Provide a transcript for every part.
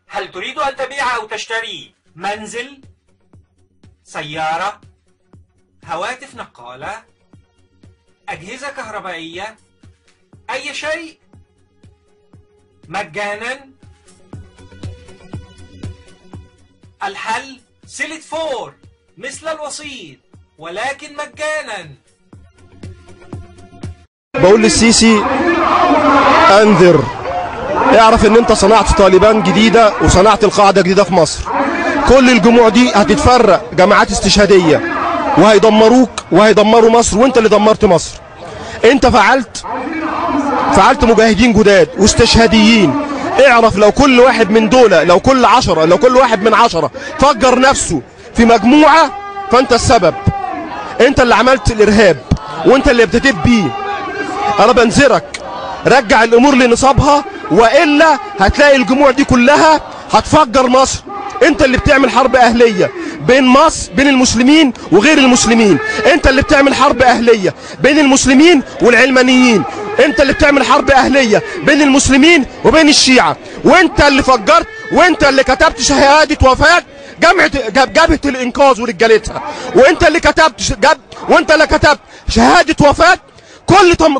هل تريد أن تبيع أو تشتري منزل، سيارة، هواتف نقالة، أجهزة كهربائية، أي شيء مجانا؟ الحل سيلت فور مثل الوسيط ولكن مجانا. بقول للسيسي انذر، اعرف ان انت صنعت طالبان جديدة وصنعت القاعدة جديدة في مصر. كل الجموع دي هتتفرق جماعات استشهادية وهيدمروك وهيدمروا مصر، وانت اللي دمرت مصر. انت فعلت مجاهدين جداد واستشهاديين. اعرف لو كل واحد من دول، لو كل واحد من 10 فجر نفسه في مجموعة، فانت السبب. انت اللي عملت الارهاب وانت اللي ابتديت بيه. انا بنذرك، رجع الامور لنصابها، والا هتلاقي الجموع دي كلها هتفجر مصر. انت اللي بتعمل حرب اهليه بين مصر، بين المسلمين وغير المسلمين. انت اللي بتعمل حرب اهليه بين المسلمين والعلمانيين. انت اللي بتعمل حرب اهليه بين المسلمين وبين الشيعه. وانت اللي فجرت، وانت اللي كتبت شهاده وفاه جبهه الانقاذ ورجالتها. وانت اللي كتبت شهاده وفاه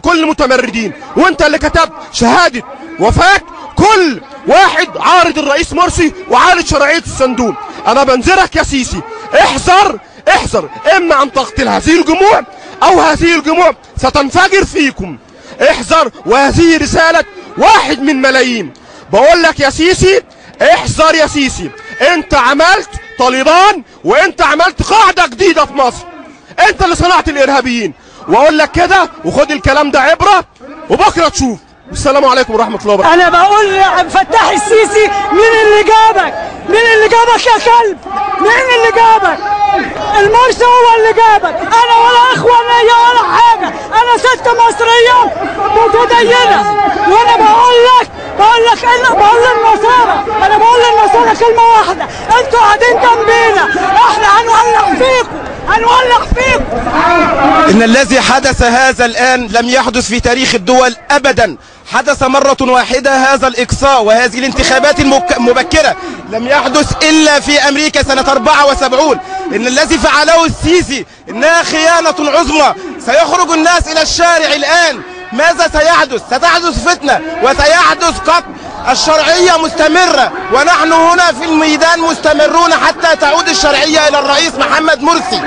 كل المتمردين. وانت اللي كتبت شهاده وفاه كل واحد عارض الرئيس مرسي وعارض شرعيه الصندوق. انا بنذرك يا سيسي، احذر اما ان تقتل هذه الجموع او هذه الجموع ستنفجر فيكم. احذر، وهذه رساله واحد من ملايين. بقول لك يا سيسي، احذر يا سيسي. انت عملت طالبان وانت عملت قاعده جديده في مصر. انت اللي صنعت الارهابيين. واقول لك كده، وخد الكلام ده عبره، وبكره تشوف. السلام عليكم ورحمه الله وبركاته. انا بقول لعبد الفتاح السيسي، مين اللي جابك؟ مين اللي جابك يا كلب؟ مين اللي جابك؟ المرسي هو اللي جابك. انا ولا اخوانيه ولا حاجه، انا ست مصريه متدينه. وانا بقول لك انا بقول للنصارى كلمه واحده، انتوا قاعدين جنبينا، احنا هنولع فيكم. إن الذي حدث هذا الآن لم يحدث في تاريخ الدول أبدا. حدث مرة واحدة هذا الإقصاء وهذه الانتخابات المبكرة، لم يحدث إلا في أمريكا سنة 74. إن الذي فعله السيسي إنها خيانة عظمى. سيخرج الناس إلى الشارع الآن. ماذا سيحدث؟ ستحدث فتنة وسيحدث قتل. الشرعية مستمرة ونحن هنا في الميدان مستمرون حتى تعود الشرعية إلى الرئيس محمد مرسي.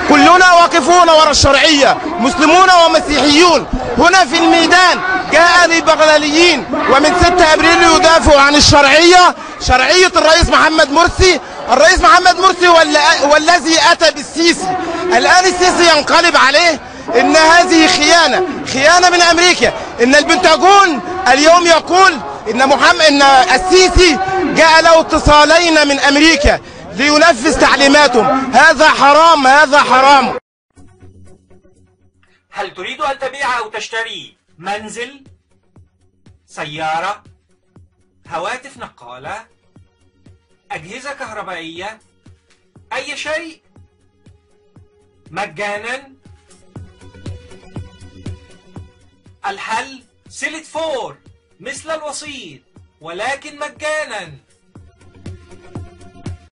كلنا واقفون وراء الشرعية، مسلمون ومسيحيون. هنا في الميدان جاء البغداديين ومن 6 أبريل يدافعوا عن الشرعية، شرعية الرئيس محمد مرسي. الرئيس محمد مرسي هو الذي أتى بالسيسي. الآن السيسي ينقلب عليه إن هذه خيانة من أمريكا. إن البنتاجون اليوم يقول إن السيسي جاء له اتصالين من أمريكا لينفذ تعليماتهم. هذا حرام. هل تريد أن تبيع أو تشتري منزل، سيارة، هواتف نقالة، أجهزة كهربائية، أي شيء مجانا؟ الحل سيلت فور مثل الوسيط ولكن مجانا.